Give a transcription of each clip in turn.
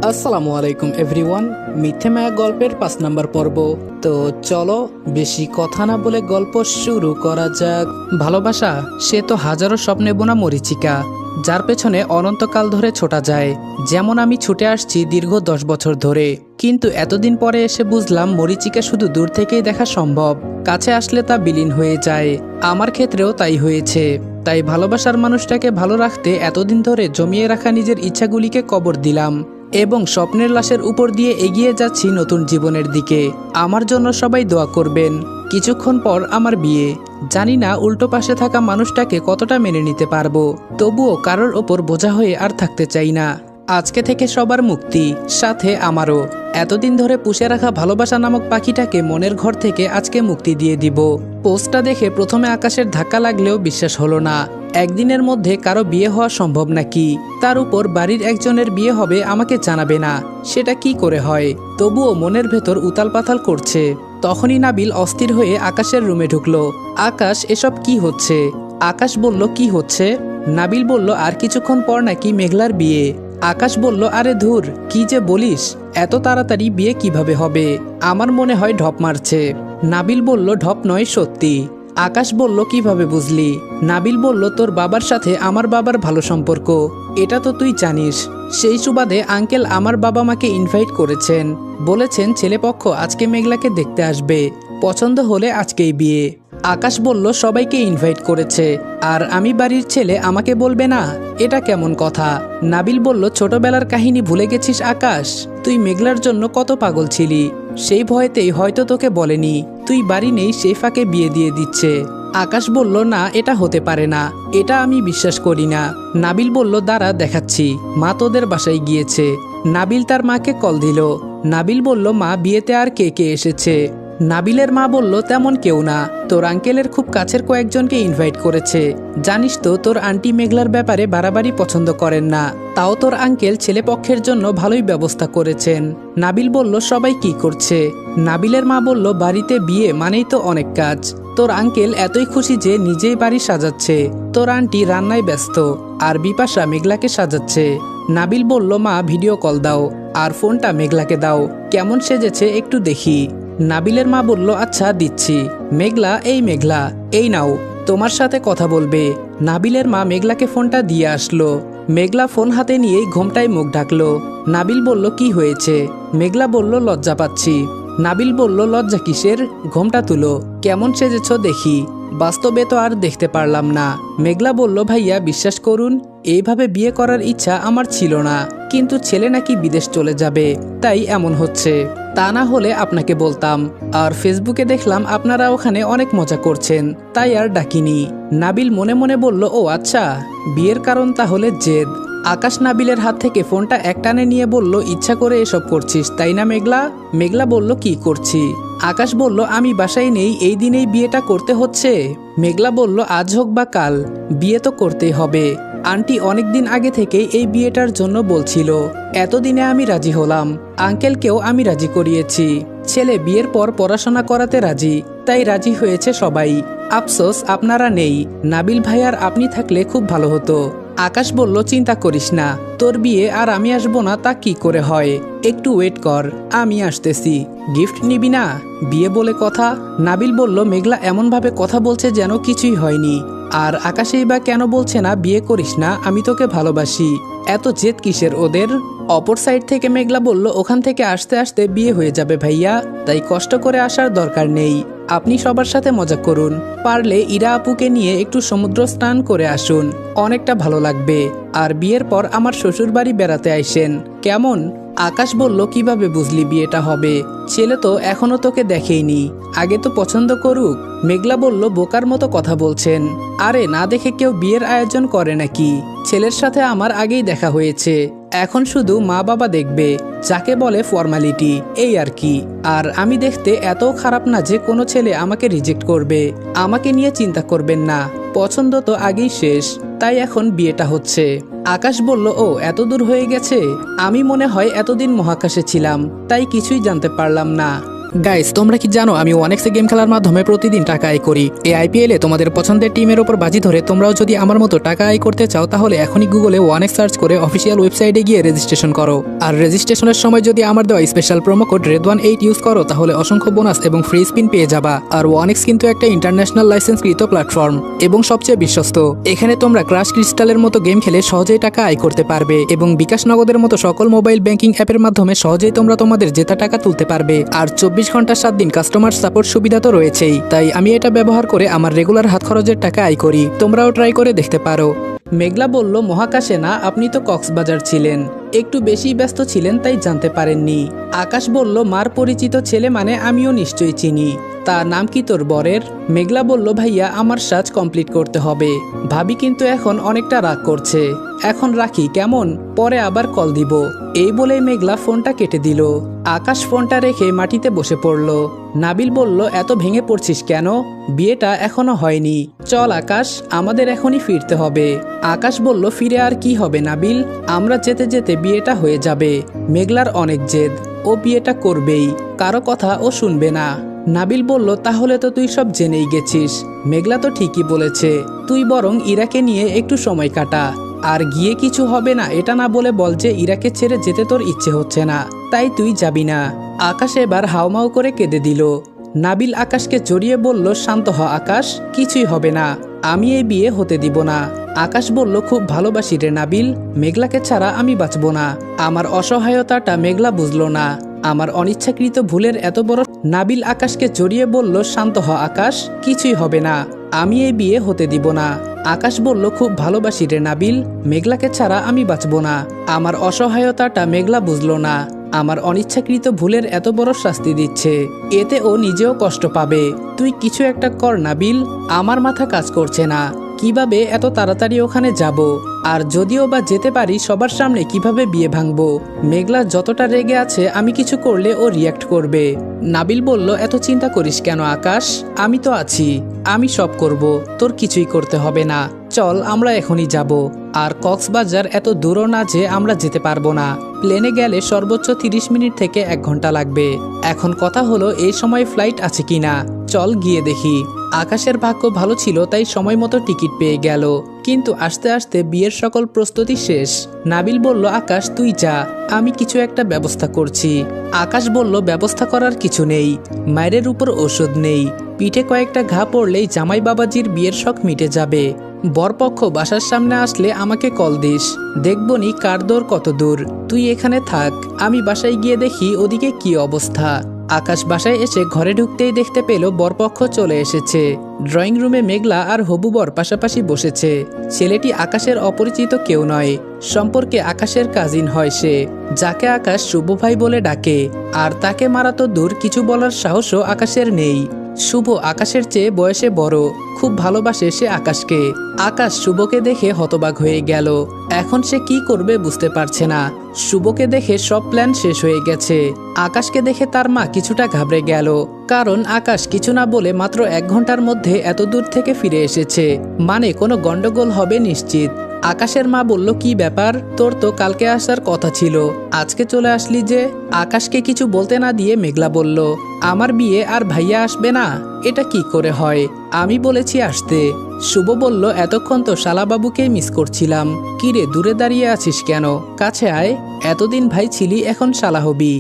আসসালামু আলাইকুম এভরিওয়ান। মিথ্যে মায়া গল্পের 5 নম্বর পর্ব। তো চলো বেশি কথা না বলে গল্প শুরু করা যাক। ভালোবাসা সে তো হাজারো স্বপ্নে বোনা মরীচিকা, যার পেছনে অনন্তকাল ধরে ছোটা যায়। যেমন আমি ছুটে আসছি দীর্ঘ 10 বছর ধরে, কিন্তু এতদিন পরে এসে বুঝলাম মরীচিকা শুধু দূর থেকেই দেখা সম্ভব, কাছে আসলে তা বিলীন হয়ে যায়। আমার ক্ষেত্রেও তাই হয়েছে। তাই ভালোবাসার মানুষটাকে ভালো রাখতে এতদিন ধরে জমিয়ে রাখা নিজের ইচ্ছাগুলিকে কবর দিলাম এবং স্বপ্নের লাশের উপর দিয়ে এগিয়ে যাচ্ছি নতুন জীবনের দিকে। আমার জন্য সবাই দোয়া করবেন। কিছুক্ষণ পর আমার বিয়ে। জানি না উল্টো পাশে থাকা মানুষটাকে কতটা মেনে নিতে পারবো, তবুও কারোর ওপর বোঝা হয়ে আর থাকতে চাই না। আজকে থেকে সবার মুক্তি, সাথে আমারও। এতদিন ধরে পুষে রাখা ভালোবাসা নামক পাখিটাকে মনের ঘর থেকে আজকে মুক্তি দিয়ে দিব। পোস্টটা দেখে প্রথমে আকাশের ধাক্কা লাগলেও বিশ্বাস হলো না। একদিনের মধ্যে কারো বিয়ে হওয়া সম্ভব নাকি? তার উপর বাড়ির একজনের বিয়ে হবে আমাকে জানাবে না, সেটা কি করে হয়? তবুও মনের ভেতর উতাল পাতাল করছে। তখনই নাবিল অস্থির হয়ে আকাশের রুমে ঢুকলো। আকাশ, এসব কি হচ্ছে? আকাশ বলল, কি হচ্ছে? নাবিল বলল, আর কিছুক্ষণ পর নাকি মেঘলার বিয়ে। আকাশ বলল, আরে ধুর, কি যে বলিস, এত তাড়াতাড়ি বিয়ে কিভাবে হবে? আমার মনে হয় ঢপ মারছে। নাবিল বলল, ঢপ নয়, সত্যি। আকাশ বলল, কিভাবে বুঝলি? নাবিল বলল, তোর বাবার সাথে আমার বাবার ভালো সম্পর্ক, এটা তো তুই জানিস। সেই সুবাদে আঙ্কেল আমার বাবা মাকে ইনভাইট করেছেন, বলেছেন ছেলেপক্ষ আজকে মেঘলাকে দেখতে আসবে, পছন্দ হলে আজকেই বিয়ে। আকাশ বলল, সবাইকে ইনভাইট করেছে, আর আমি বাড়ির ছেলে, আমাকে বলবে না? এটা কেমন কথা? নাবিল বলল, ছোটবেলার কাহিনী ভুলে গেছিস আকাশ? তুই মেঘলার জন্য কত পাগল ছিলি, সেই ভয়েতেই হয়তো তোকে বলেনি। তুই বাড়ি নেই, সেই ফাঁকে বিয়ে দিয়ে দিচ্ছে। আকাশ বলল, না, এটা হতে পারে না, এটা আমি বিশ্বাস করি না। নাবিল বলল, দাঁড়া, দেখাচ্ছি। মা তোদের বাসায় গিয়েছে। নাবিল তার মাকে কল দিল। নাবিল বলল, মা, বিয়েতে আর কে কে এসেছে? নাবিলের মা বলল, তেমন কেউ না, তোর আঙ্কেলের খুব কাছের কয়েকজনকে ইনভাইট করেছে। জানিস তো তোর আন্টি মেঘলার ব্যাপারে বাড়াবাড়ি পছন্দ করেন না, তাও তোর আঙ্কেল ছেলেপক্ষের জন্য ভালোই ব্যবস্থা করেছেন। নাবিল বলল, সবাই কি করছে? নাবিলের মা বলল, বাড়িতে বিয়ে মানেই তো অনেক কাজ। তোর আঙ্কেল এতই খুশি যে নিজেই বাড়ি সাজাচ্ছে, তোর আন্টি রান্নায় ব্যস্ত, আর বিপাশা মেঘলাকে সাজাচ্ছে। নাবিল বলল, মা, ভিডিও কল দাও, আর ফোনটা মেঘলাকে দাও, কেমন সেজেছে একটু দেখি। নাবিলের মা বলল, আচ্ছা, দিচ্ছি। মেঘলা, এই মেঘলা, এই নাও, তোমার সাথে কথা বলবে। নাবিলের মা মেঘলাকে ফোনটা দিয়ে আসলো। মেঘলা ফোন হাতে নিয়েই ঘোমটায় মুখ ঢাকলো। নাবিল বলল, কি হয়েছে? মেঘলা বলল, লজ্জা পাচ্ছি। নাবিল বলল, লজ্জা কিসের? ঘোমটা তুলো, কেমন সেজেছ দেখি। বাস্তবে তো আর দেখতে পারলাম না। মেঘলা বলল, ভাইয়া বিশ্বাস করুন, এইভাবে বিয়ে করার ইচ্ছা আমার ছিল না, কিন্তু ছেলে নাকি বিদেশ চলে যাবে, তাই এমন হচ্ছে। তা না হলে আপনাকে বলতাম, আর ফেসবুকে দেখলাম আপনারা ওখানে অনেক মজা করছেন, তাই আর ডাকিনি। নাবিল মনে মনে বলল, ও আচ্ছা, বিয়ের কারণ তাহলে জেদ। আকাশ নাবিলের হাত থেকে ফোনটা একটানে নিয়ে বলল, ইচ্ছা করে এসব করছিস তাই না মেঘলা? মেঘলা বলল, কি করছি? আকাশ বলল, আমি বাসায় নেই, এই দিনেই বিয়েটা করতে হচ্ছে। মেঘলা বলল, আজ হোক বা কাল, বিয়ে তো করতেই হবে। আন্টি অনেকদিন আগে থেকেই এই বিয়েটার জন্য বলছিল, এতদিনে আমি রাজি হলাম। আঙ্কেলকেও আমি রাজি করিয়েছি। ছেলে বিয়ের পর পড়াশোনা করাতে রাজি, তাই রাজি হয়েছে সবাই। আফসোস আপনারা নেই। নাবিল ভাই আর আপনি থাকলে খুব ভালো হতো। আকাশ বলল, চিন্তা করিস না, তোর বিয়ে আর আমি আসবো না তা কি করে হয়? একটু ওয়েট কর, আমি আসতেছি। গিফট নিবি না? বিয়ে বলে কথা। নাবিল বলল, মেঘলা এমনভাবে কথা বলছে যেন কিছুই হয়নি, আর আকাশেই বা কেন বলছে না বিয়ে করিস না, আমি তোকে ভালোবাসি। এত জেদ কিসের ওদের? অপর সাইড থেকে মেঘলা বলল, ওখান থেকে আসতে আসতে বিয়ে হয়ে যাবে ভাইয়া, তাই কষ্ট করে আসার দরকার নেই। আপনি সবার সাথে মজা করুন, পারলে ইরা আপুকে নিয়ে একটু সমুদ্র স্নান করে আসুন, অনেকটা ভালো লাগবে। আর বিয়ের পর আমার শ্বশুর বাড়ি বেড়াতে আইসেন, কেমন? আকাশ বলল, কিভাবে বুঝলি বিয়েটা হবে? ছেলে তো এখনো তোকে দেখেইনি, আগে তো পছন্দ করুক। মেঘলা বলল, বোকার মতো কথা বলছেন। আরে না দেখে কেউ বিয়ের আয়োজন করে নাকি? ছেলের সাথে আমার আগেই দেখা হয়েছে, এখন শুধু মা বাবা দেখবে, যাকে বলে ফর্মালিটি, এই আর কি। আর আমি দেখতে এত খারাপ না যে কোনো ছেলে আমাকে রিজেক্ট করবে। আমাকে নিয়ে চিন্তা করবেন না, পছন্দ তো আগেই শেষ, তাই এখন বিয়েটা হচ্ছে। আকাশ বলল, ও এত দূর হয়ে গেছে, আমি মনে হয় এতদিন মহাকাশে ছিলাম, তাই কিছুই জানতে পারলাম না। গাইস, তোমরা কি জানো আমি ওয়ানেক্সে গেম খেলার মাধ্যমে প্রতিদিন টাকা আয় করি। এই আইপিএলে তোমাদের পছন্দের টিমের উপর বাজি ধরে তোমরাও যদি আমার মতো টাকা আয় করতে চাও তাহলে এখনই গুগলে ওয়ানেক্স সার্চ করে অফিসিয়াল ওয়েবসাইটে গিয়ে রেজিস্ট্রেশন করো। আর রেজিস্ট্রেশনের সময় যদি আমার দেওয়া special promo code RED18 use করো তাহলে অসংখ্য বোনাস এবং ফ্রি স্পিন পেয়ে যাবা। আর ওয়ানেক্স কিন্তু একটা ইন্টারন্যাশনাল লাইসেন্সকৃত প্ল্যাটফর্ম এবং সবচেয়ে বিশ্বস্ত। এখানে তোমরা ক্রাশ ক্রিস্টালের মতো গেম খেলে সহজেই টাকা আয় করতে পারবে এবং বিকাশ নগদের মতো সকল মোবাইল ব্যাংকিং অ্যাপের মাধ্যমে সহজেই তোমরা তোমাদের জেতা টাকা তুলতে পারবে। আর 24 ঘন্টা 7 দিন কাস্টমার সাপোর্ট সুবিধা তো রয়েছেই। তাই আমি এটা ব্যবহার করে আমার রেগুলার হাত খরচের টাকা আয় করি। তোমরাও ট্রাই করে দেখতে পারো। মেঘলা বলল, মহাকাশে না, আপনি তো কক্সবাজার ছিলেন, একটু বেশি ব্যস্ত ছিলেন তাই জানতে পারেননি। আকাশ বলল, মার পরিচিত ছেলে মানে আমিও নিশ্চয়ই চিনি। তা নাম কি তোর বরের? মেঘলা বলল, ভাইয়া আমার সাজ কমপ্লিট করতে হবে। ভাবি কিন্তু এখন অনেকটা রাগ করছে। এখন রাখি কেমন, পরে আবার কল দিব। এই বলে মেঘলা ফোনটা কেটে দিল। আকাশ ফোনটা রেখে মাটিতে বসে পড়ল। নাবিল বলল, এত ভেঙে পড়ছিস কেন? বিয়েটা এখনো হয়নি। চল আকাশ, আমাদের এখনই ফিরতে হবে। আকাশ বলল, ফিরে আর কি হবে নাবিল, আমরা যেতে যেতে বিয়েটা হয়ে যাবে। মেঘলার অনেক জেদ, ও বিয়েটা করবেই, কারো কথা ও শুনবে না। নাবিল বলল, তাহলে তো তুই সব জেনেই গেছিস। মেঘলা তো ঠিকই বলেছে, তুই বরং ইরাকে নিয়ে একটু সময় কাটা। আর গিয়ে কিছু হবে না এটা না বলে বল যে ইরাকে ছেড়ে যেতে তোর ইচ্ছে হচ্ছে না, তাই তুই যাবি না। আকাশ এবার হাউমাউ করে কেঁদে দিল। নাবিল আকাশকে জড়িয়ে বলল, শান্ত হ আকাশ, কিছুই হবে না, আমি এই বিয়ে হতে দিব না। আকাশ বলল, খুব ভালোবাসি রে নাবিল, মেঘলাকে ছাড়া আমি বাঁচব না। আমার অসহায়তাটা মেঘলা বুঝলো না, আমার অনিচ্ছাকৃত ভুলের এত বড়। নাবিল আকাশকে জড়িয়ে বলল, শান্ত হ আকাশ, কিছুই হবে না, আমি এই বিয়ে হতে দিব না। আকাশ বলল, খুব ভালোবাসি রে নাবিল, মেঘলাকে ছাড়া আমি বাঁচব না। আমার অসহায়তাটা মেঘলা বুঝলো না, আমার অনিচ্ছাকৃত ভুলের এত বড় শাস্তি দিচ্ছে, এতে ও নিজেও কষ্ট পাবে। তুই কিছু একটা কর নাবিল, আমার মাথা কাজ করছে না, কিভাবে এত তাড়াতাড়ি ওখানে যাব, আর যদিও বা যেতে পারি সবার সামনে কিভাবে বিয়ে ভাঙবো। মেঘলা যতটা রেগে আছে আমি কিছু করলে ও রিয়াক্ট করবে। নাবিল বলল, এত চিন্তা করিস কেন আকাশ, আমি তো আছি, আমি সব করব, তোর কিছুই করতে হবে না। চল আমরা এখনই যাব। আর কক্সবাজার এত দূরও না যে আমরা যেতে পারবো না, প্লেনে গেলে সর্বোচ্চ 30 মিনিট থেকে 1 ঘন্টা লাগবে। এখন কথা হলো এই সময় ফ্লাইট আছে কিনা, চল গিয়ে দেখি। আকাশের ভাগ্য ভালো ছিল তাই সময় মতো টিকিট পেয়ে গেল, কিন্তু আস্তে আস্তে বিয়ের সকল প্রস্তুতি শেষ। নাবিল বলল, আকাশ তুই যা, আমি কিছু একটা ব্যবস্থা করছি। আকাশ বলল, ব্যবস্থা করার কিছু নেই, মায়ের উপর ওষুধ নেই, পিঠে কয়েকটা ঘা পড়লেই জামাই বাবাজির বিয়ের শখ মিটে যাবে। বরপক্ষ বাসার সামনে আসলে আমাকে কল দিস, দেখবনি কার দৌড় কত দূর। তুই এখানে থাক, আমি বাসায় গিয়ে দেখি ওদিকে কি অবস্থা। আকাশ বাসায় এসে ঘরে ঢুকতেই দেখতে পেল বরপক্ষ চলে এসেছে। ড্রয়িং রুমে মেঘলা আর হবু বর পাশাপাশি বসেছে। ছেলেটি আকাশের অপরিচিত কেউ নয়, সম্পর্কে আকাশের কাজিন হয় সে, যাকে আকাশ শুভ ভাই বলে ডাকে। আর তাকে মারা তো দূর, কিছু বলার সাহসও আকাশের নেই। শুভ আকাশের চেয়ে বয়সে বড়, খুব ভালোবাসে সে আকাশকে। আকাশ শুভকে দেখে হতবাক হয়ে গেল, এখন সে কি করবে বুঝতে পারছে না। শুভকে দেখে সব প্ল্যান শেষ হয়ে গেছে। আকাশকে দেখে তার মা কিছুটা ঘাবড়ে গেল, কারণ আকাশ কিছু না বলে মাত্র 1 ঘন্টার মধ্যে এত দূর থেকে ফিরে এসেছে, মানে কোনো গন্ডগোল হবে নিশ্চিত। আকাশের মা বলল, কি ব্যাপার, তোর তো কালকে আসার কথা ছিল, আজকে চলে আসলি যে? আকাশকে কিছু বলতে না দিয়ে মেঘলা বলল, আমার বিয়ে আর ভাইয়া আসবে না, এটা কি করে হয়, আমি বলেছি আসতে। শুভ বলল, এতক্ষণ তো শালাবাবুকেই মিস করছিলাম। কিরে দূরে দাঁড়িয়ে আছিস কেন, কাছে আয়, এতদিন ভাই ছিলি এখন শালা হবি।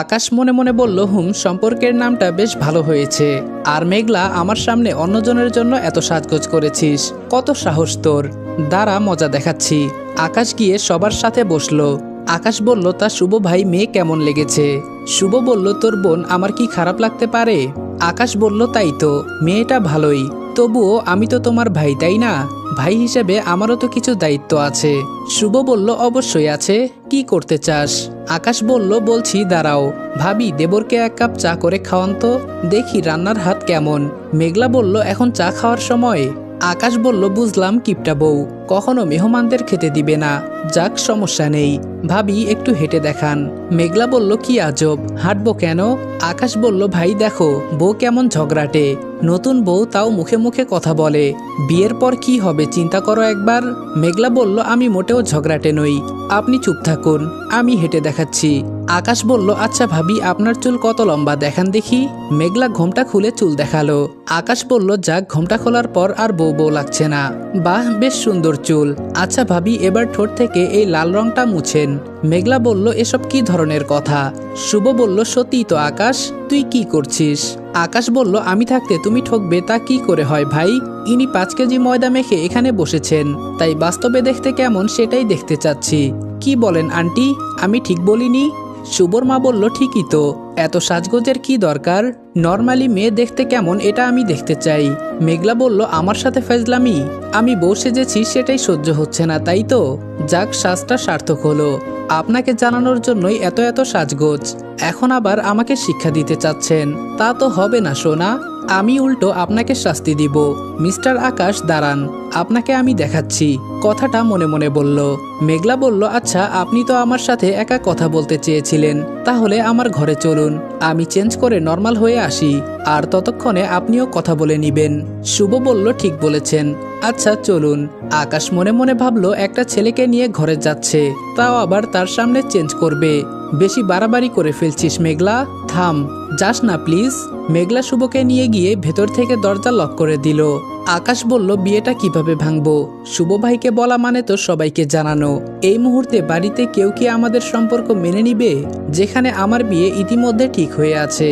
আকাশ মনে মনে বলল, সম্পর্কের নামটা বেশ ভালো হয়েছে। আর মেঘলা, আমার সামনে অন্যজনের জন্য এত সাজগোজ করেছিস, কত সাহস তোর, দাঁড়া মজা দেখাচ্ছি। আকাশ গিয়ে সবার সাথে বসলো। আকাশ বলল, তা শুভ ভাই মেয়ে কেমন লেগেছে? শুভ বলল, তোর বোন আমার কি খারাপ লাগতে পারে? আকাশ বলল, তাই তো, মেয়েটা ভালোই, তবুও আমি তো তোমার ভাই তাই না, ভাই হিসেবে আমারও তো কিছু দায়িত্ব আছে। শুভ বলল, অবশ্যই আছে, কি করতে চাস? আকাশ বলল, বলছি দাঁড়াও, ভাবি দেবরকে 1 কাপ চা করে খাওয়ান তো, দেখি রান্নার হাত কেমন। মেঘলা বলল, এখন চা খাওয়ার সময়? আকাশ বলল, বুঝলাম কিপটা বউ, কখনো মেহমানদের খেতে দিবে না। যাক, সমস্যা নেই, ভাবি একটু হেঁটে দেখান। মেঘলা বলল, কি আজব, হাঁটবো কেন? আকাশ বলল, ভাই দেখো বউ কেমন ঝগড়াটে, নতুন বউ তাও মুখে মুখে কথা বলে, বিয়ের পর কি হবে চিন্তা করো একবার। মেঘলা বলল, আমি মোটেও ঝগড়াটে নই, আপনি চুপ থাকুন, আমি হেঁটে দেখাচ্ছি। আকাশ বলল, আচ্ছা ভাবি আপনার চুল কত লম্বা দেখান দেখি। মেঘলা ঘোমটা খুলে চুল দেখালো। আকাশ বলল, যাক, ঘোমটা খোলার পর আর বউ বউ লাগছে না। বাহ, বেশ সুন্দর চুল। আচ্ছা ভাবি এবার ঠোঁট থেকে এই লাল রংটা মুছেন। মেঘলা বলল, এসব কি ধরনের কথা? শুভ বলল, সত্যিই তো আকাশ, তুই কি করছিস? আকাশ বলল, আমি থাকতে তুমি ঠকবে তা কি করে হয় ভাই? ইনি 5 কেজি ময়দা মেখে এখানে বসেছেন, তাই বাস্তবে দেখতে কেমন সেটাই দেখতে চাচ্ছি। কি বলেন আন্টি, আমি ঠিক বলিনি? শুভর মা বলল, ঠিকই তো, এত সাজগোজের কি দরকার? নর্মালি মেয়ে দেখতে কেমন এটা আমি দেখতে চাই। মেঘলা বলল, আমার সাথে ফাজলামি? আমি বউ সেজেছি সেটাই সহ্য হচ্ছে না তাই তো? যাক, সাজটা সার্থক হলো। আপনাকে জানানোর জন্যই এত এত সাজগোজ, এখন আবার আমাকে শিক্ষা দিতে চাচ্ছেন? তা তো হবে না সোনা, আমি উল্টো আপনাকে শাস্তি দিব। মিস্টার আকাশ দাঁড়ান, আপনাকে আমি দেখাচ্ছি। কথাটা মনে মনে বলল। মেঘলা বলল, আচ্ছা আপনি তো আমার সাথে একা কথা বলতে চেয়েছিলেন, তাহলে আমার ঘরে চলুন, আমি চেঞ্জ করে নর্মাল হয়ে আসি, আর ততক্ষণে আপনিও কথা বলে নিবেন। শুভ বলল, ঠিক বলেছেন, আচ্ছা চলুন। আকাশ মনে মনে ভাবলো, একটা ছেলেকে নিয়ে ঘরে যাচ্ছে, তাও আবার তার সামনে চেঞ্জ করবে। বেশি বাড়াবাড়ি করে ফেলছিস মেঘলা, থাম, যাস না প্লিজ। মেঘলা শুভকে নিয়ে গিয়ে ভেতর থেকে দরজা লক করে দিল। আকাশ বলল, বিয়েটা কিভাবে ভাঙবো? শুভ ভাইকে বলা মানে তো সবাইকে জানানো। এই মুহূর্তে বাড়িতে কেউ কি আমাদের সম্পর্ক মেনে নিবে, যেখানে আমার বিয়ে ইতিমধ্যে ঠিক হয়ে আছে?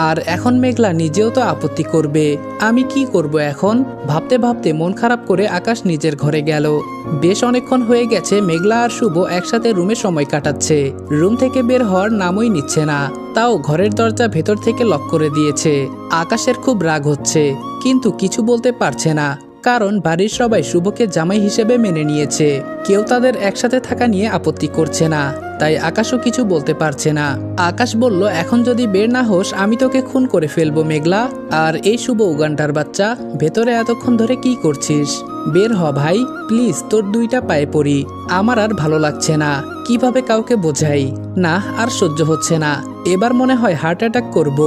আর এখন মেঘলা নিজেও তো আপত্তি করবে। আমি কি করব এখন? ভাবতে ভাবতে মন খারাপ করে আকাশ নিজের ঘরে গেল। বেশ অনেকক্ষণ হয়ে গেছে মেঘলা আর শুভ একসাথে রুমে সময় কাটাচ্ছে। রুম থেকে বের হওয়ার নামই নিচ্ছে না, তাও ঘরের দরজা ভেতর থেকে লক করে দিয়েছে। আকাশের খুব রাগ হচ্ছে, কিন্তু কিছু বলতে পারছে না, কারণ বাড়ির সবাই শুভকে জামাই হিসেবে মেনে নিয়েছে। কেউ তাদের একসাথে থাকা নিয়ে আপত্তি করছে না, তাই আকাশও কিছু বলতে পারছে না। আকাশ বলল, এখন যদি বের না হোস আমি তোকে খুন করে ফেলবো মেঘলা। আর এই শুভ উগান্ডার বাচ্চা, ভেতরে এতক্ষণ ধরে কি করছিস? বের হ ভাই প্লিজ, তোর 2টা পায়ে পড়ি, আমার আর ভালো লাগছে না। কিভাবে কাউকে বোঝাই? না, আর সহ্য হচ্ছে না, এবার মনে হয় হার্ট অ্যাটাক করব।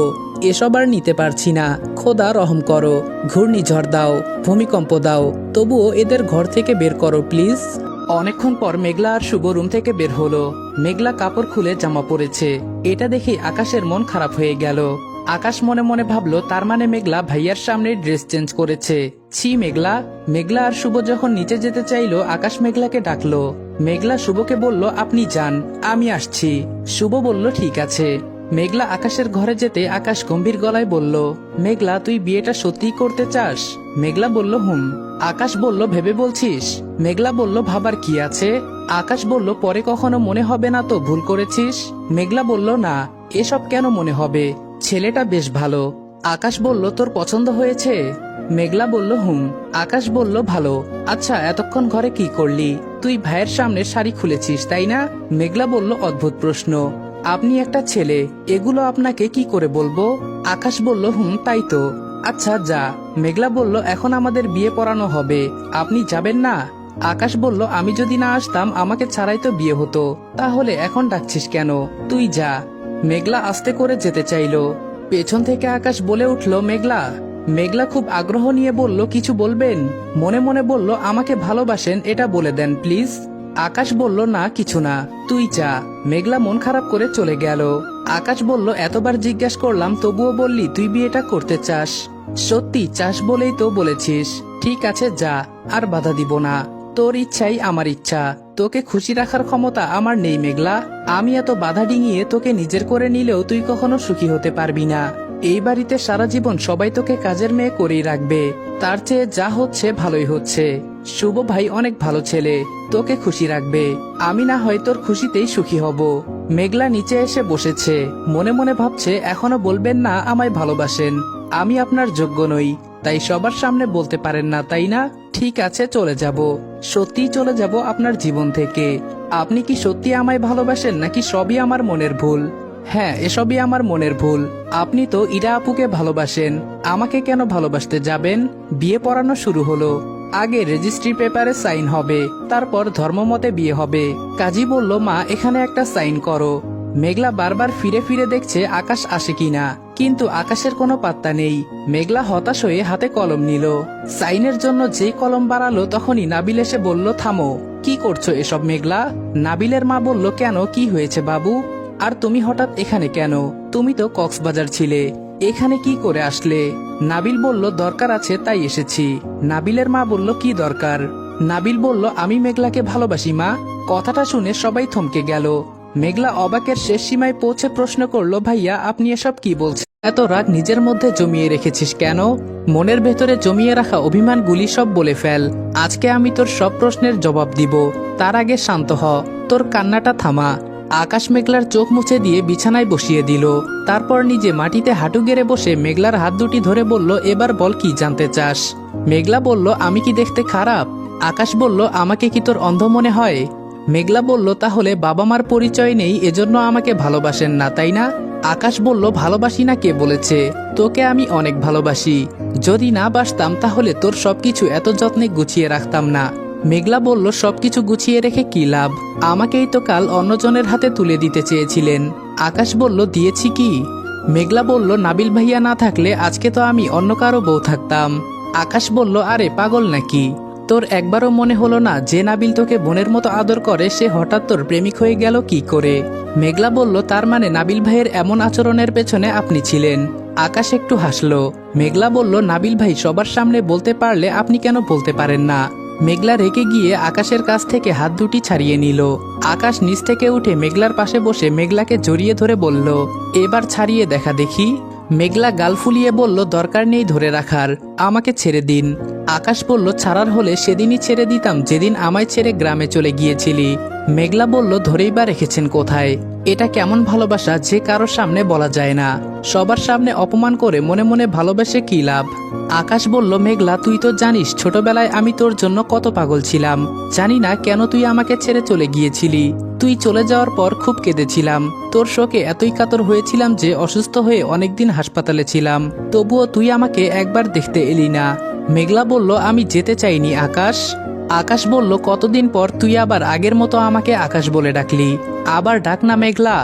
এসব আর নিতে পারছি না, খোদা রহম করো, ঘূর্ণিঝড় দাও, ভূমিকম্প দাও, তবুও এদের ঘর থেকে বের করো প্লিজ। অনেকক্ষণ পর মেঘলা আর শুভ রুম থেকে বের হলো। মেঘলা কাপড় খুলে জামা পরেছে, এটা দেখে আকাশের মন খারাপ হয়ে গেল। আকাশ মনে মনে ভাবলো, তার মানে মেঘলা ভাইয়ার সামনে ড্রেস চেঞ্জ করেছে। ছি মেঘলা। মেঘলা আর শুভ যখন নিচে যেতে চাইলো, আকাশ মেঘলাকে ডাকলো। মেঘলা শুভকে বলল, আপনি যান, আমি আসছি। শুভ বলল, ঠিক আছে। মেঘলা আকাশের ঘরে যেতে আকাশ গম্ভীর গলায় বলল, মেঘলা তুই বিয়েটা সত্যিই করতে চাস? মেঘলা বলল, হুম। আকাশ বলল, ভেবে বলছিস? মেঘলা বলল, ভাবার কি আছে? আকাশ বলল, পরে কখনো মনে হবে না তো ভুল করেছিস? মেঘলা বলল, না, এসব কেন মনে হবে, ছেলেটা বেশ ভালো। আকাশ বলল, তোর পছন্দ হয়েছে? মেঘলা বলল, হুম। আকাশ বলল, ভালো। আচ্ছা এতক্ষণ ঘরে কি করলি? তুই ভাইয়ের সামনে শাড়ি খুলেছিস তাই না? মেঘলা বলল, অদ্ভুত প্রশ্ন, আপনি একটা ছেলে, এগুলো আপনাকে কি করে বলবো? আকাশ বলল, হুম তাই তো। আচ্ছা যা। মেঘলা বলল, এখন আমাদের বিয়ে পড়ানো হবে, আপনি যাবেন না? আকাশ বলল, আমি যদি না আসতাম আমাকে ছাড়াই তো বিয়ে হতো, তাহলে এখন ডাকছিস কেন? তুই যা। মেঘলা আস্তে করে যেতে চাইলো। পেছন থেকে আকাশ বলে উঠল, মেঘলা। মেঘলা খুব আগ্রহ নিয়ে বলল, কিছু বলবেন? মনে মনে বলল, আমাকে ভালোবাসেন এটা বলে দেন প্লিজ। আকাশ বলল, না কিছু না, তুই যা। মেঘলা মন খারাপ করে চলে গেল। আকাশ বলল, এতবার জিজ্ঞাসা করলাম তবুও বললি তুই বিয়েটা করতে চাস। সত্যি চাস বলেই তো বলেছিস। ঠিক আছে যা, আর বাধা দিব না, তোর ইচ্ছাই আমার ইচ্ছা, তোকে খুশি রাখার ক্ষমতা আমার নেই মেঘলা। আমি এত বাধা ডিঙিয়ে তোকে নিজের করে নিলেও তুই কখনো সুখী হতে পারবি না। এই বাড়িতে সারা জীবন সবাই তোকে কাজের মেয়ে করেই রাখবে, তার চেয়ে যা হচ্ছে ভালোই হচ্ছে। শুভ ভাই অনেক ভালো ছেলে, তোকে খুশি রাখবে, আমি না হয় তোর খুশিতেই সুখী হব। মেঘলা নিচে এসে বসেছে, মনে মনে ভাবছে, এখনো বলবেন না আমায় ভালোবাসেন? আমি আপনার যোগ্য নই, তাই সবার সামনে বলতে পারেন না তাই না? ঠিক আছে চলে যাব, সত্যিই চলে যাব আপনার জীবন থেকে। আপনি কি সত্যি আমায় ভালোবাসেন নাকি সবই আমার মনের ভুল? হ্যাঁ, এসবই আমার মনের ভুল। আপনি তো ইরা আপুকে ভালোবাসেন, আমাকে কেন ভালোবাসতে যাবেন? বিয়ে পড়ানো শুরু হলো। আগে রেজিস্ট্রি পেপারে সাইন হবে, তারপর ধর্মমতে বিয়ে হবে। কাজী বলল, মা এখানে একটা সাইন করো। মেঘলা বারবার ফিরে ফিরে দেখছে আকাশ আসে কিনা, কিন্তু আকাশের কোনো পাত্তা নেই। মেঘলা হতাশ হয়ে হাতে কলম নিল। সাইনের জন্য যেই কলম বাড়ালো তখনই নাবিল এসে বলল, থামো, কি করছো এসব মেঘলা? নাবিলের মা বলল, কেন, কি হয়েছে বাবু? আর তুমি হঠাৎ এখানে কেন? তুমি তো কক্সবাজার ছিলে, এখানে কি করে আসলে? নাবিল বলল, দরকার আছে তাই এসেছি। নাবিলের মা বলল, কি দরকার? নাবিল বলল, আমি মেঘলাকে ভালোবাসি মা। কথাটা শুনে সবাই থমকে গেল। মেঘলা অবাকের শেষ সীমায় পৌঁছে প্রশ্ন করলো, ভাইয়া আপনি এসব কি বলছেন? এত রাগ নিজের মধ্যে জমিয়ে রেখেছিস কেন? মনের ভেতরে জমিয়ে রাখা অভিমানগুলি সব বলে ফেল। আজকে আমি তোর সব প্রশ্নের জবাব দিব, তার আগে শান্ত হ, তোর কান্নাটা থামা। আকাশ মেঘলার চোখ মুছে দিয়ে বিছানায় বসিয়ে দিল। তারপর নিজে মাটিতে হাঁটু গেড়ে বসে মেঘলার হাত দুটি ধরে বলল, এবার বল কি জানতে চাস? মেঘলা বলল, আমি কি দেখতে খারাপ? আকাশ বলল, আমাকে কি তোর অন্ধ মনে হয়? মেঘলা বলল, তাহলে বাবা মার পরিচয় নেই এজন্য আমাকে ভালোবাসেন না, তাই না? আকাশ বলল, ভালোবাসি না কে বলেছে? তোকে আমি অনেক ভালোবাসি। যদি না বাসতাম তাহলে তোর সবকিছু এত যত্নে গুছিয়ে রাখতাম না। মেঘলা বলল, সবকিছু গুছিয়ে রেখে কি লাভ? আমাকেই তো কাল অন্যজনের হাতে তুলে দিতে চেয়েছিলেন। আকাশ বলল, দিয়েছি কি? মেঘলা বলল, নাবিল ভাইয়া না থাকলে আজকে তো আমি অন্য কারো বউ থাকতাম। আকাশ বলল, আরে পাগল নাকি? তোর একবারও মনে হলো না যে নাবিল তোকে বোনের মতো আদর করে সে হঠাৎ তোর প্রেমিক হয়ে গেল কি করে? মেঘলা বলল, তার মানে নাবিল ভাইয়ের এমন আচরণের পেছনে আপনি ছিলেন? আকাশ একটু হাসলো। মেঘলা বলল, নাবিল ভাই সবার সামনে বলতে পারলে আপনি কেন বলতে পারেন না? মেঘলা রেগে গিয়ে আকাশের কাছ থেকে হাত দুটি ছাড়িয়ে নিল। আকাশ নিচ থেকে উঠে মেঘলার পাশে বসে মেঘলাকে জড়িয়ে ধরে বলল, এবার ছাড়িয়ে দেখা দেখি। মেঘলা গাল ফুলিয়ে বলল, দরকার নেই ধরে রাখার, আমাকে ছেড়ে দিন। আকাশ বলল, ছাড়ার হলে সেদিনই ছেড়ে দিতাম যেদিন আমায় ছেড়ে গ্রামে চলে গিয়েছিলি। মেঘলা বলল, ধরেই বা রেখেছেন কোথায়? এটা কেমন ভালোবাসা যে কারোর সামনে বলা যায় না? সবার সামনে অপমান করে মনে মনে ভালোবেসে কি লাভ? আকাশ বলল, মেঘলা তুই তো জানিস ছোটবেলায় আমি তোর জন্য কত পাগল ছিলাম। জানি না কেন তুই আমাকে ছেড়ে চলে গিয়েছিলি। তুই চলে যাওয়ার পর খুব কেঁদেছিলাম। তোর শোকে এতই কাতর হয়েছিলাম যে অসুস্থ হয়ে অনেকদিন হাসপাতালে ছিলাম। তবুও তুই আমাকে একবার দেখতে এলি না। মেঘলা বলল, আমি যেতে চাইনি আকাশ। আকাশ বলল, কতদিন পর তুই আবার আগের মতো আমাকে আকাশ বলে ডাকলি? আবার ডাক না মেঘলা।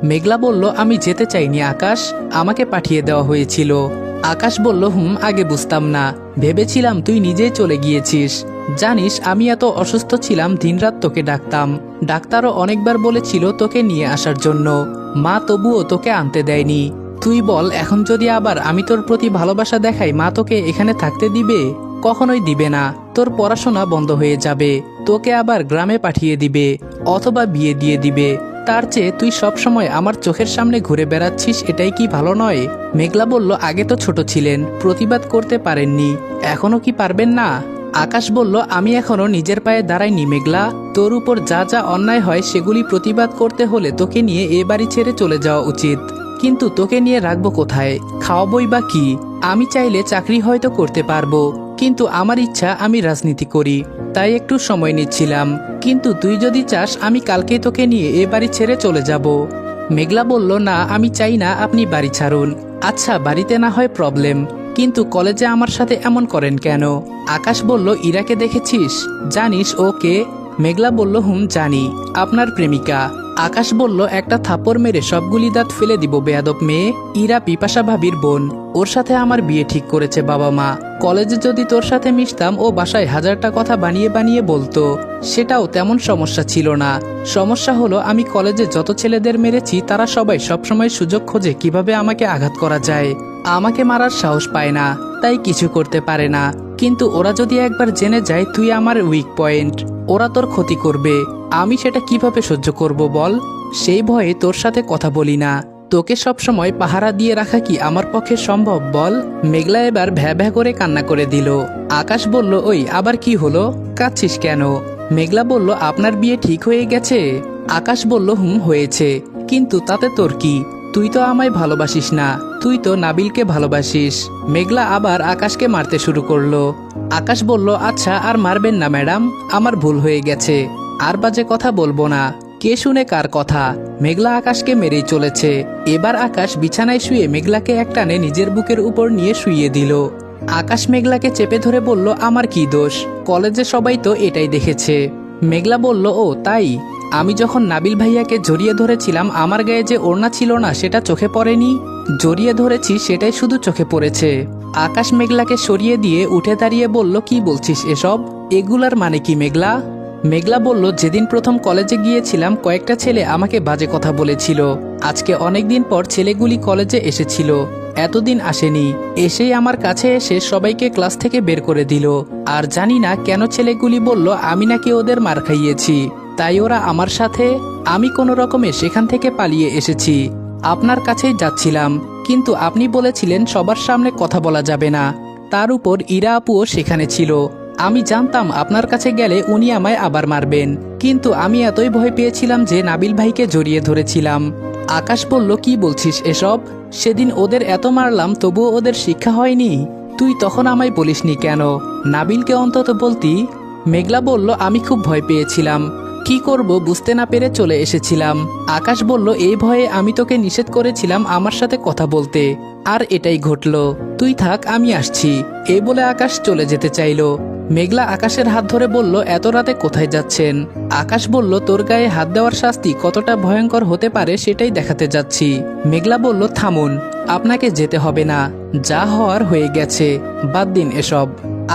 মেঘলা বলল, আমি যেতে চাইনি আকাশ, আমাকে পাঠিয়ে দেওয়া হয়েছিল। আকাশ বলল, আগে বুঝতাম না, ভেবেছিলাম তুই নিজেই চলে গিয়েছিস। জানিস আমি এত অসুস্থ ছিলাম দিনরাত তোকে ডাকতাম। ডাক্তারও অনেকবার বলেছিল তোকে নিয়ে আসার জন্য, মা তবুও তোকে আনতে দেয়নি। তুই বল এখন যদি আবার আমি তোর প্রতি ভালোবাসা দেখাই মা তোকে এখানে থাকতে দিবে? কখনোই দিবে না। তোর পড়াশোনা বন্ধ হয়ে যাবে, তোকে আবার গ্রামে পাঠিয়ে দিবে, অথবা বিয়ে দিয়ে দিবে। তার চেয়ে তুই সবসময় আমার চোখের সামনে ঘুরে বেড়াচ্ছিস, এটাই কি ভালো নয়? মেঘলা বলল, আগে তো ছোট ছিলেন, প্রতিবাদ করতে পারেননি, এখনো কি পারবেন না? আকাশ বলল, আমি এখনো নিজের পায়ে দাঁড়াইনি মেঘলা। তোর উপর যা যা অন্যায় হয় সেগুলি প্রতিবাদ করতে হলে তোকে নিয়ে এ বাড়ি ছেড়ে চলে যাওয়া উচিত। কিন্তু তোকে নিয়ে রাখবো কোথায়, খাওয়াবই বা কি? আমি চাইলে চাকরি হয়তো করতে পারবো, কিন্তু আমার ইচ্ছা আমি রাজনীতি করি, তাই একটু সময় নিচ্ছিলাম। কিন্তু তুই যদি চাস আমি কালকেই তোকে নিয়ে এ বাড়ি ছেড়ে চলে যাব। মেঘলা বলল, না আমি চাই না আপনি বাড়ি ছাড়ুন। আচ্ছা বাড়িতে না হয় প্রবলেম, কিন্তু কলেজে আমার সাথে এমন করেন কেন? আকাশ বলল, ইরাকে দেখেছিস? জানিস ও কে? মেঘলা বলল, জানি, আপনার প্রেমিকা। আকাশ বলল, একটা থাপ্পড় মেরে সবগুলি দাঁত ফেলে দিব বেয়াদব মেয়ে। ইরা পিপাসা ভাবির বোন, ওর সাথে আমার বিয়ে ঠিক করেছে বাবা মা। কলেজে যদি তোর সাথে মিশতাম ও বাসায় হাজারটা কথা বানিয়ে বানিয়ে বলতো, সেটাও তেমন সমস্যা ছিল না। সমস্যা হলো আমি কলেজে যত ছেলেদের মেরেছি তারা সবাই সবসময় সুযোগ খোঁজে কিভাবে আমাকে আঘাত করা যায়। আমাকে মারার সাহস পায় না, তাই কিছু করতে পারে না। কিন্তু ওরা যদি একবার জেনে যায় তুই আমার উইক পয়েন্ট, ওরা তোর ক্ষতি করবে। আমি সেটা কিভাবে সহ্য করব বল? সেই ভয়ে তোর সাথে কথা বলি না। তোকে সবসময় পাহারা দিয়ে রাখা কি আমার পক্ষে সম্ভব বল? মেঘলা এবার ভ্যা ভ্যা করে কান্না করে দিল। আকাশ বলল, ওই আবার কি হলো, কাঁদছিস কেন? মেঘলা বলল, আপনার বিয়ে ঠিক হয়ে গেছে? আকাশ বলল, হয়েছে, কিন্তু তাতে তোর কি? তুই তো আমায় ভালোবাসিস না, তুই তো নাবিলকে ভালোবাসিস। মেঘলা আবার আকাশকে মারতে শুরু করলো। আকাশ বলল, আচ্ছা আর মারবেন না ম্যাডাম, আমার ভুল হয়ে গেছে, আর বাজে কথা বলবো না। কে শুনে কার কথা? মেঘলা আকাশকে মেরেই চলেছে। এবার আকাশ বিছানায় শুয়ে মেঘলাকে একটানে নিজের বুকের উপর নিয়ে শুইয়ে দিল। আকাশ মেঘলাকে চেপে ধরে বলল, আমার কি দোষ? কলেজে সবাই তো এটাই দেখেছে। মেঘলা বলল, ও তাই? আমি যখন নাবিল ভাইয়াকে জড়িয়ে ধরেছিলাম আমার গায়ে যে ওড়না ছিল না সেটা চোখে পড়েনি? জড়িয়ে ধরেছি সেটাই শুধু চোখে পড়েছে। আকাশ মেঘলাকে সরিয়ে দিয়ে উঠে দাঁড়িয়ে বলল, কি বলছিস এসব? এগুলার মানে কি মেঘলা? মেঘলা বলল, যেদিন প্রথম কলেজে গিয়েছিলাম কয়েকটা ছেলে আমাকে বাজে কথা বলেছিল। আজকে অনেকদিন পর ছেলেগুলি কলেজে এসেছিল, এতদিন আসেনি। এসেই আমার কাছে এসে সবাইকে ক্লাস থেকে বের করে দিল। আর জানি না কেন ছেলেগুলি বলল আমি নাকি ওদের মার খাইয়েছি, তাই ওরা আমার সাথে। আমি কোনো রকমে সেখান থেকে পালিয়ে এসেছি। আপনার কাছেই যাচ্ছিলাম, কিন্তু আপনি বলেছিলেন সবার সামনে কথা বলা যাবে না। তার উপর ইরা আপুও সেখানে ছিল। আমি জানতাম আপনার কাছে গেলে উনি আমায় আবার মারবেন, কিন্তু আমি এতই ভয় পেয়েছিলাম যে নাবিল ভাইকে জড়িয়ে ধরেছিলাম। আকাশ বলল, কি বলছিস এসব? সেদিন ওদের এত মারলাম তবুও ওদের শিক্ষা হয়নি? তুই তখন আমায় বলিসনি কেন? নাবিলকে অন্তত বলতি। মেঘলা বলল, আমি খুব ভয় পেয়েছিলাম, কি করব বুঝতে না পেরে চলে এসেছিলাম। আকাশ বলল, এই ভয়ে আমি তোকে নিষেধ করেছিলাম আমার সাথে কথা বলতে, আর এটাই ঘটল। তুই থাক, আমি আসছি। এই বলে আকাশ চলে যেতে চাইল। মেঘলা আকাশের হাত ধরে বলল, এত রাতে কোথায় যাচ্ছেন? আকাশ বলল, তোর গায়ে হাত দেওয়ার শাস্তি কতটা ভয়ঙ্কর হতে পারে সেটাই দেখাতে যাচ্ছি। মেঘলা বলল, থামুন, আপনাকে যেতে হবে না, যা হওয়ার হয়ে গেছে, বাদ দিন এসব।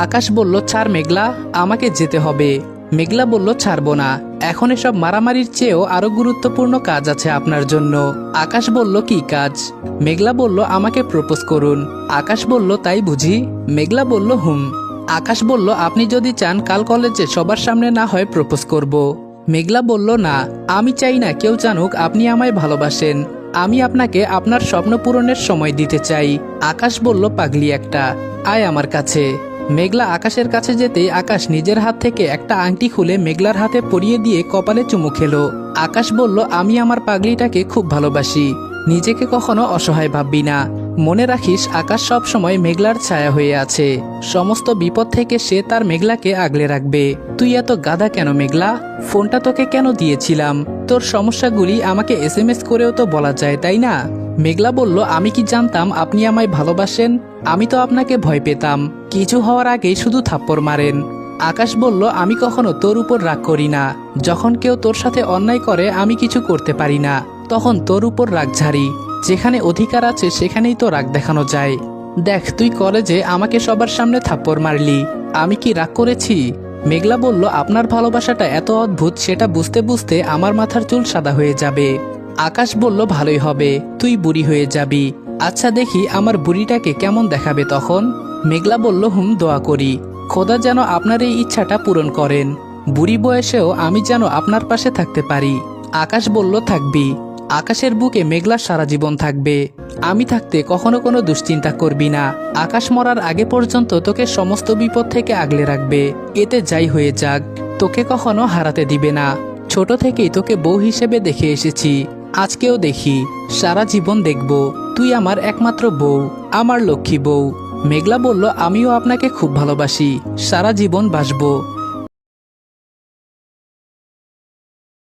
আকাশ বলল, ছাড় মেঘলা, আমাকে যেতে হবে। মেঘলা বলল, ছাড়বো না, এখন এসব মারামারির চেয়েও আরো গুরুত্বপূর্ণ কাজ আছে আপনার জন্য। আকাশ বলল, কি কাজ? মেঘলা বলল, আমাকে প্রপোজ করুন। আকাশ বলল, তাই বুঝি? মেঘলা বলল, হুম। আকাশ বলল, আপনি যদি চান কাল কলেজে সবার সামনে না হয় প্রপোজ করব। মেঘলা বলল, না, আমি চাই না কেউ জানুক আপনি আমায় ভালোবাসেন। আমি আপনাকে আপনার স্বপ্ন পূরণের সময় দিতে চাই। আকাশ বলল, পাগলি একটা, আয় আমার কাছে। মেঘলা আকাশের কাছে যেতেই আকাশ নিজের হাত থেকে একটা আংটি খুলে মেঘলার হাতে পরিয়ে দিয়ে কপালে চুমু খেলো। আকাশ বলল, আমি আমার পাগলিটাকে খুব ভালোবাসি, নিজেকে কখনো অসহায় ভাববি না। মনে রাখিস আকাশ সব সময় মেঘলার ছায়া হয়ে আছে, সমস্ত বিপদ থেকে সে তার মেঘলাকে আগলে রাখবে। তুই এত গাধা কেন মেঘলা? ফোনটা তোকে কেন দিয়েছিলাম? তোর সমস্যাগুলি আমাকে SMS করেও তো বলা যায়, তাই না? মেঘলা বলল, আমি কি জানতাম আপনি আমায় ভালোবাসেন? আমি তো আপনাকে ভয় পেতাম, কিছু হওয়ার আগেই শুধু থাপ্পড় মারেন। আকাশ বলল, আমি কখনো তোর উপর রাগ করি না। যখন কেউ তোর সাথে অন্যায় করে আমি কিছু করতে পারি না, তখন তোর উপর রাগ ঝাড়ি। যেখানে অধিকার আছে সেখানেই তো রাগ দেখানো যায়। দেখ, তুই কলেজে আমাকে সবার সামনে থাপ্পড় মারলি, আমি কি রাগ করেছি? মেঘলা বলল, আপনার ভালোবাসাটা এত অদ্ভুত সেটা বুঝতে বুঝতে আমার মাথার চুল সাদা হয়ে যাবে। আকাশ বলল, ভালোই হবে, তুই বুড়ি হয়ে যাবি। আচ্ছা দেখি আমার বুড়িটাকে কেমন দেখাবে তখন। মেঘলা বলল, হুম, দোয়া করি খোদা যেন আপনার এই ইচ্ছাটা পূরণ করেন। বুড়ি বয়সেও আমি যেন আপনার পাশে থাকতে পারি। আকাশ বলল, থাকবি। আকাশের বুকে মেঘলা সারা জীবন থাকবে। আমি থাকতে কখনো কোনো দুশ্চিন্তা করবি না। আকাশ মরার আগে পর্যন্ত তোকে সমস্ত বিপদ থেকে আগলে রাখবে। এতে যাই হয়ে যাক, তোকে কখনো হারাতে দিবে না। ছোট থেকেই তোকে বউ হিসেবে দেখে এসেছি, আজকেও দেখি, সারা জীবন দেখব। তুই আমার একমাত্র বউ, আমার লক্ষ্মী বউ। মেঘলা বলল, আমিও আপনাকে খুব ভালোবাসি, সারা জীবন বাসবো।